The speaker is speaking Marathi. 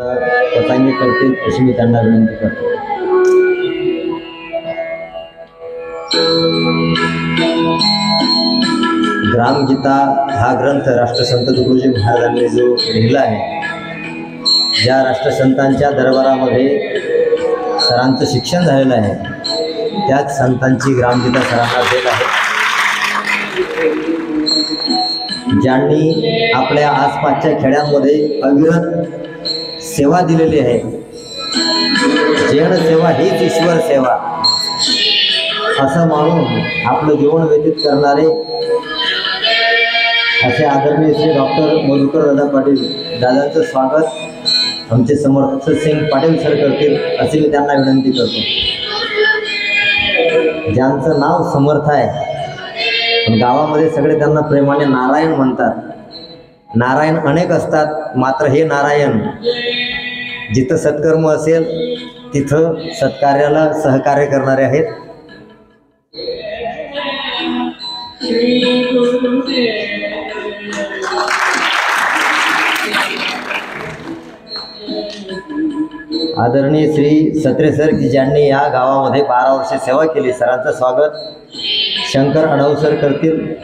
प्रसंगी करतील अशी मी त्यांना विनंती करतो. ग्रामगीता हा ग्रंथ राष्ट्रसंत तुकडोजी महाराजांनी जो लिहिला आहे, ज्या राष्ट्रसंतांच्या दरबारामध्ये सरांचं शिक्षण झालेलं आहे, त्याच संतांची ग्रामगीता सरांना भेट आहे. ज्यांनी आपल्या आसपासच्या खेड्यांमध्ये अविरत सेवा दिलेली आहे. जन सेवा हीच ईश्वर सेवा असं मानून आपलं जीवन व्यतीत करणारे असे आदरणीय श्री डॉक्टर मधुकर दादा पाटील दादांचं स्वागत आमचे समर्थ सिंग पाटील सर करतील असे मी त्यांना विनंती करतो. ज्यांचं नाव समर्थ आहे, पण गावामध्ये सगळे त्यांना प्रेमाने नारायण म्हणतात. नारायण अनेक असतात, मात्र हे नारायण जिथं सत्कर्म असेल तिथं सत्कार्याला सहकार्य करणारे आहेत. आदरणीय श्री सत्रे सर की ज्यांनी या गावामध्ये 12 वर्षे सेवा केली, सरांचं स्वागत शंकर अडवसर करतील.